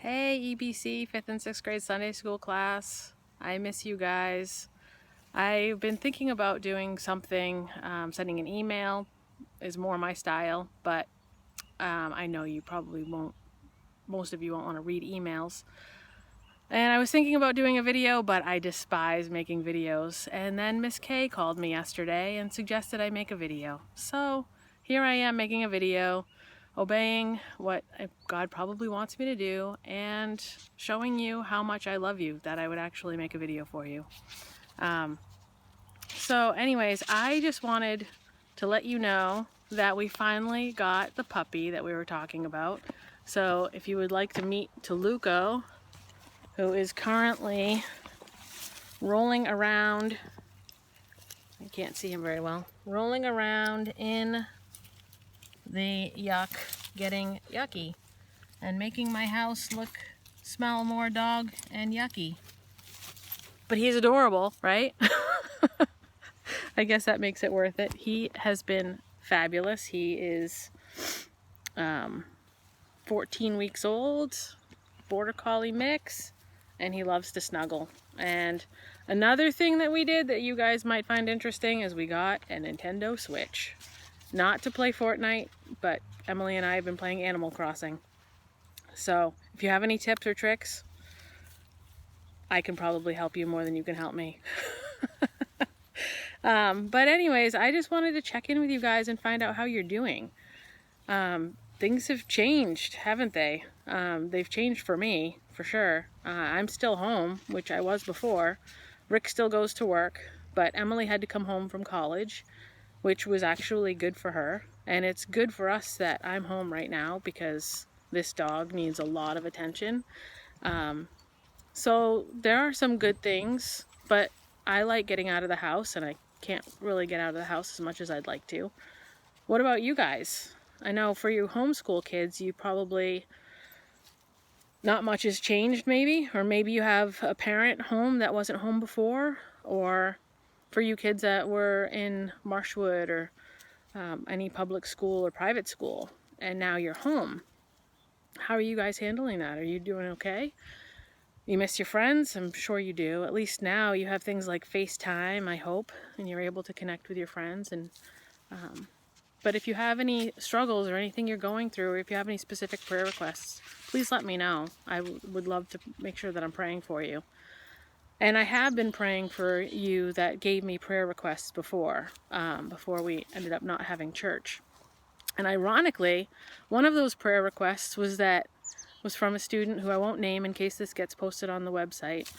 Hey EBC 5th and 6th grade Sunday school class. I miss you guys. I've been thinking about doing something, sending an email is more my style, but I know you probably won't, most of you won't want to read emails. And I was thinking about doing a video, but I despise making videos. And then Miss K called me yesterday and suggested I make a video. So here I am making a video, obeying what God probably wants me to do and showing you how much I love you, that I would actually make a video for you. So anyways, I just wanted to let you know that we finally got the puppy that we were talking about. So if you would like to meet Toluco, who is currently rolling around, I can't see him very well, rolling around in the yuck, getting yucky, and making my house smell more dog and yucky. But he's adorable, right? I guess that makes it worth it. He has been fabulous. He is 14 weeks old, Border Collie mix, and he loves to snuggle. And another thing that we did that you guys might find interesting is we got a Nintendo Switch. Not to play Fortnite, but Emily and I have been playing Animal Crossing. So if you have any tips or tricks, I can probably help you more than you can help me. But anyways, I just wanted to check in with you guys and find out how you're doing. Things have changed, haven't they? They've changed for me, for sure. I'm still home, which I was before. Rick still goes to work, but Emily had to come home from college, which was actually good for her. And it's good for us that I'm home right now because this dog needs a lot of attention. So there are some good things, but I like getting out of the house, and I can't really get out of the house as much as I'd like to. What about you guys? I know for you homeschool kids, you probably, not much has changed maybe, or maybe you have a parent home that wasn't home before, or for you kids that were in Marshwood or any public school or private school, and now you're home. How are you guys handling that? Are you doing okay? You miss your friends? I'm sure you do. At least now you have things like FaceTime, I hope, and you're able to connect with your friends. And but if you have any struggles or anything you're going through, or if you have any specific prayer requests, please let me know. I would love to make sure that I'm praying for you. And I have been praying for you that gave me prayer requests before we ended up not having church. And ironically, one of those prayer requests was from a student who I won't name in case this gets posted on the website.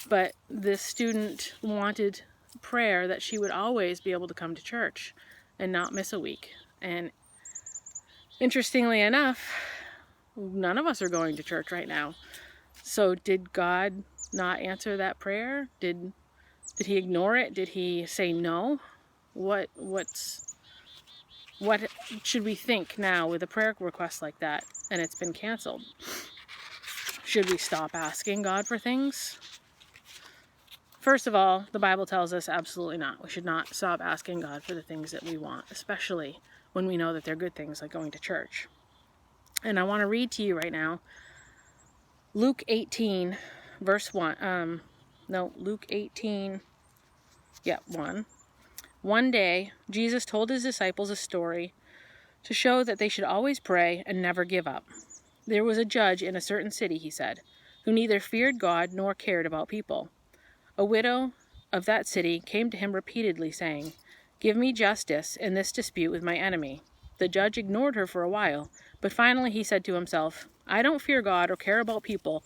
But this student wanted prayer that she would always be able to come to church and not miss a week. And interestingly enough, none of us are going to church right now. So did God not answer that prayer? Did he ignore it? Did he say no? What should we think now with a prayer request like that and it's been canceled? Should we stop asking God for things? First of all, the Bible tells us absolutely not. We should not stop asking God for the things that we want, especially when we know that they're good things like going to church. And I want to read to you right now Luke 18 verse 1. Luke 18 1. One day, Jesus told his disciples a story to show that they should always pray and never give up. There was a judge in a certain city, he said, who neither feared God nor cared about people. A widow of that city came to him repeatedly, saying, "Give me justice in this dispute with my enemy." The judge ignored her for a while, but finally he said to himself, "I don't fear God or care about people,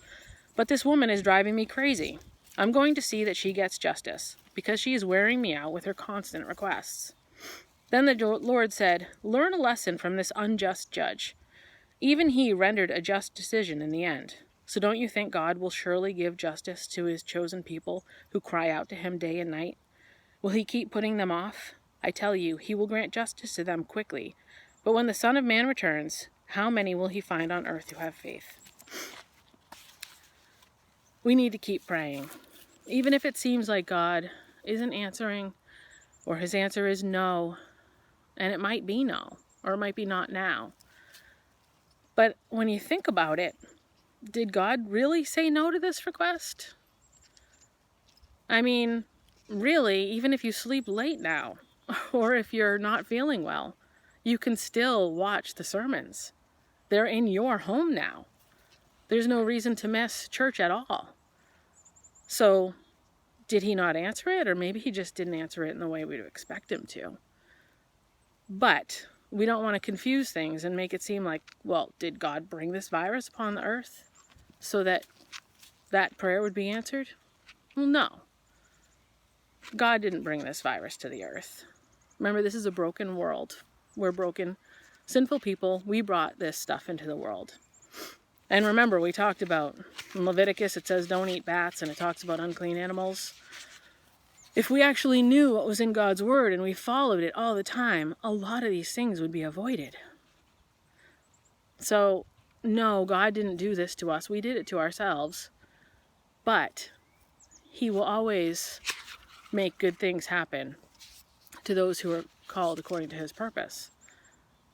but this woman is driving me crazy. I'm going to see that she gets justice, because she is wearing me out with her constant requests." Then the Lord said, "Learn a lesson from this unjust judge. Even he rendered a just decision in the end. So don't you think God will surely give justice to his chosen people who cry out to him day and night? Will he keep putting them off? I tell you, he will grant justice to them quickly. But when the Son of Man returns, how many will he find on earth who have faith?" We need to keep praying. Even if it seems like God isn't answering, or his answer is no, and it might be no, or it might be not now. But when you think about it, did God really say no to this request? I mean, really, even if you sleep late now, or if you're not feeling well, you can still watch the sermons. They're in your home now. There's no reason to miss church at all. So, did he not answer it? Or maybe he just didn't answer it in the way we'd expect him to. But we don't want to confuse things and make it seem like, well, did God bring this virus upon the earth so that that prayer would be answered? Well, no. God didn't bring this virus to the earth. Remember, this is a broken world. We're broken, sinful people. We brought this stuff into the world. And remember, we talked about in Leviticus, it says don't eat bats, and it talks about unclean animals. If we actually knew what was in God's word and we followed it all the time, a lot of these things would be avoided. So, no, God didn't do this to us. We did it to ourselves. But he will always make good things happen to those who are called according to his purpose.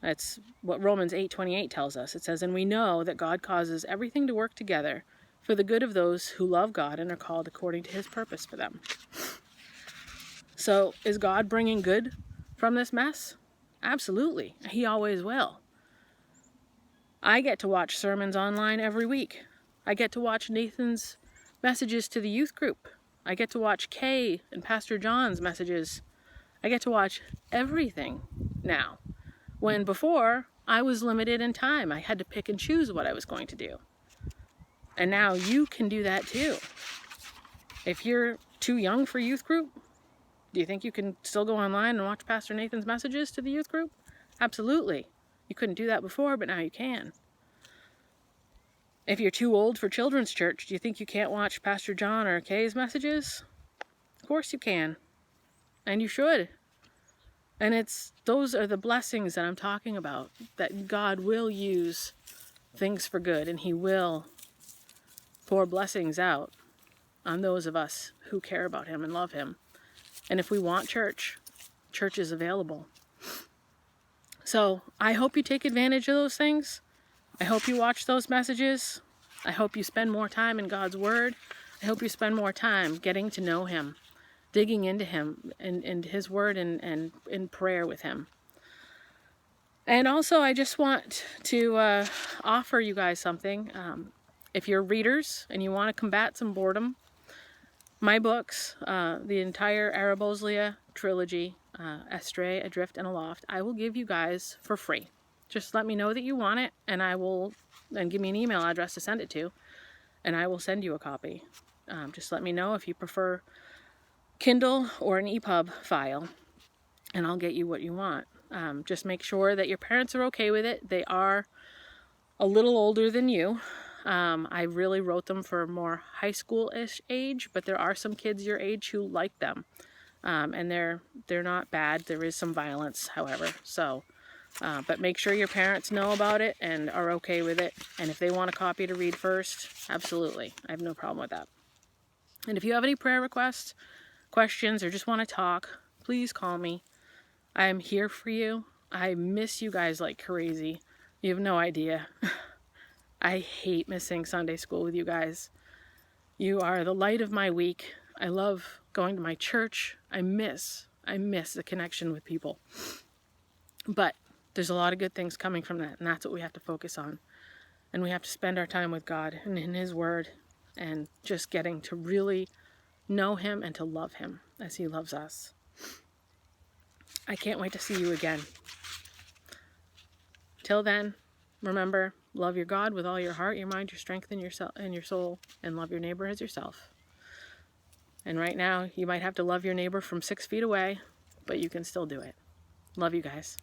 That's what Romans 8:28 tells us. It says, and we know that God causes everything to work together for the good of those who love God and are called according to his purpose for them. So is God bringing good from this mess? Absolutely. He always will. I get to watch sermons online every week. I get to watch Nathan's messages to the youth group. I get to watch Kay and Pastor John's messages. I get to watch everything now. When before, I was limited in time. I had to pick and choose what I was going to do. And now you can do that too. If you're too young for youth group, do you think you can still go online and watch Pastor Nathan's messages to the youth group? Absolutely. You couldn't do that before, but now you can. If you're too old for children's church, do you think you can't watch Pastor John or Kay's messages? Of course you can. And you should. And those are the blessings that I'm talking about, that God will use things for good, and he will pour blessings out on those of us who care about him and love him. And if we want church, church is available. So I hope you take advantage of those things. I hope you watch those messages. I hope you spend more time in God's word. I hope you spend more time getting to know him, digging into him and his word and in prayer with him. And also, I just want to offer you guys something. If you're readers and you want to combat some boredom, my books, the entire Araboslia trilogy, Astray, Adrift, and Aloft, I will give you guys for free. Just let me know that you want it, and and give me an email address to send it to, and I will send you a copy. Just let me know if you prefer Kindle or an EPUB file, and I'll get you what you want. Just make sure that your parents are okay with it. They are a little older than you. I really wrote them for more high school-ish age, but there are some kids your age who like them. And they're not bad. There is some violence, however. So, but make sure your parents know about it and are okay with it. And if they want a copy to read first, absolutely. I have no problem with that. And if you have any prayer requests, questions, or just want to talk, please call me. I am here for you. I miss you guys like crazy. You have no idea. I hate missing Sunday school with you guys. You are the light of my week. I love going to my church. I miss the connection with people. But there's a lot of good things coming from that, and that's what we have to focus on. And we have to spend our time with God and in his word and just getting to really know him and to love him as he loves us. I can't wait to see you again. Till then, remember, love your God with all your heart, your mind, your strength, and your soul, and love your neighbor as yourself. And right now, you might have to love your neighbor from 6 feet away, but you can still do it. Love you guys.